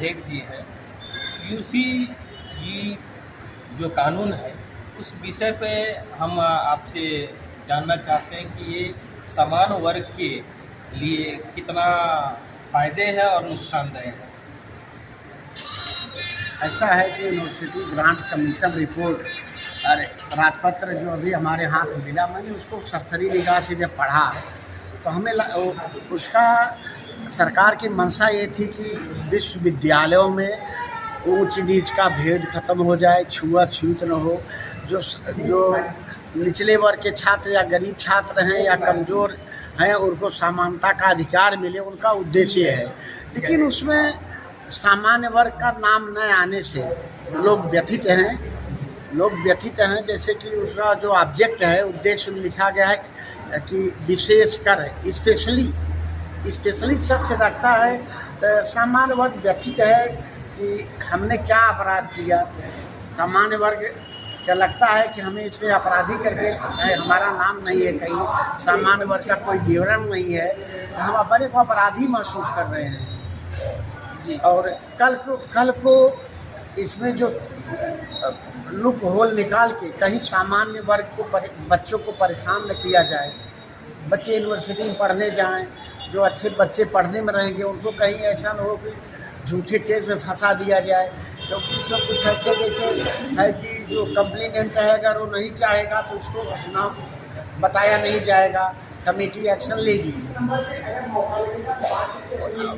एक जी है, यूसीजी जो कानून है उस विषय पे हम आपसे जानना चाहते हैं कि ये समान वर्ग के लिए कितना फ़ायदे हैं और नुकसानदेह है। ऐसा है कि यूनिवर्सिटी ग्रांट कमीशन रिपोर्ट अरे राजपत्र जो अभी हमारे हाथ में मिला, मैंने उसको सरसरी निगाह से जब पढ़ा तो हमें उसका सरकार की मंशा ये थी कि विश्वविद्यालयों में ऊंच नीच का भेद खत्म हो जाए, छुआछूत न हो, जो निचले वर्ग के छात्र या गरीब छात्र हैं या कमज़ोर हैं उनको समानता का अधिकार मिले, उनका उद्देश्य है। लेकिन उसमें सामान्य वर्ग का नाम न आने से लोग व्यथित हैं। जैसे कि उसका जो ऑब्जेक्ट है, उद्देश्य में लिखा गया है कि विशेष कर स्पेशली शब्द रखता है। तो सामान्य वर्ग व्यथित है कि हमने क्या अपराध किया। सामान्य वर्ग क्या लगता है कि हमें इसमें अपराधी करके हमारा नाम नहीं है, कहीं सामान्य वर्ग का कोई विवरण नहीं है, तो हम अपने को अपराधी महसूस कर रहे हैं जी। और कल को इसमें जो लूप होल निकाल के कहीं सामान्य वर्ग को बच्चों को परेशान न किया जाए। बच्चे यूनिवर्सिटी में पढ़ने जाएं, जो अच्छे बच्चे पढ़ने में रहेंगे उनको कहीं ऐसा न हो कि झूठे केस में फंसा दिया जाए। क्योंकि इसमें कुछ ऐसे जैसे है कि जो कंप्लेनेंट है अगर वो नहीं चाहेगा तो उसको नाम बताया नहीं जाएगा, कमेटी एक्शन लेगी।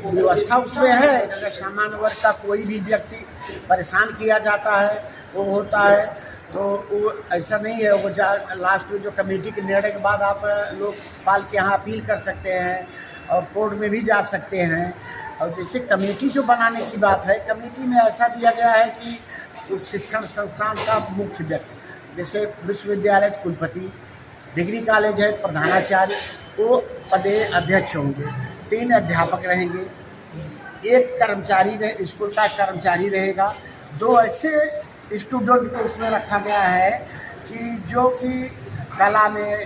व्यवस्था उसमें है, अगर सामान्य वर्ग का कोई भी व्यक्ति परेशान किया जाता है, वो होता है, तो वो ऐसा नहीं है। वो लास्ट में जो कमेटी के निर्णय के बाद आप लोकपाल के यहाँ अपील कर सकते हैं और कोर्ट में भी जा सकते हैं। और जैसे कमेटी जो बनाने की बात है, कमेटी में ऐसा दिया गया है कि उस शिक्षण संस्थान का मुख्य व्यक्ति, जैसे विश्वविद्यालय कुलपति, डिग्री कॉलेज है प्रधानाचार्य, वो पदे अध्यक्ष होंगे, 3 अध्यापक रहेंगे, 1 कर्मचारी स्कूल का कर्मचारी रहेगा, 2 ऐसे स्टूडेंट को उसमें रखा गया है कि जो कि कला में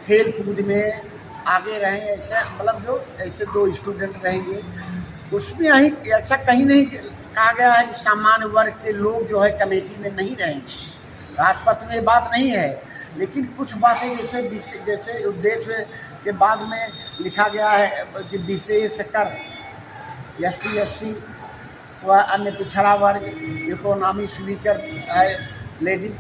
खेल कूद में आगे रहें, ऐसे मतलब जो ऐसे 2 स्टूडेंट रहेंगे। उसमें ऐसा कहीं नहीं कहा गया है कि सामान्य वर्ग के लोग जो है कमेटी में नहीं रहेंगे। राजपत्र में बात नहीं है, लेकिन कुछ बातें जैसे उद्देश्य के बाद में लिखा गया है कि विशेष कर ST SC व अन्य पिछड़ा वर्ग, इकोनॉमिक वीकर है लेडी,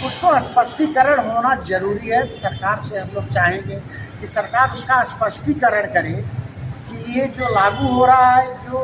उसको स्पष्टीकरण होना जरूरी है। सरकार से हम लोग चाहेंगे कि सरकार उसका स्पष्टीकरण करे कि ये जो लागू हो रहा है, जो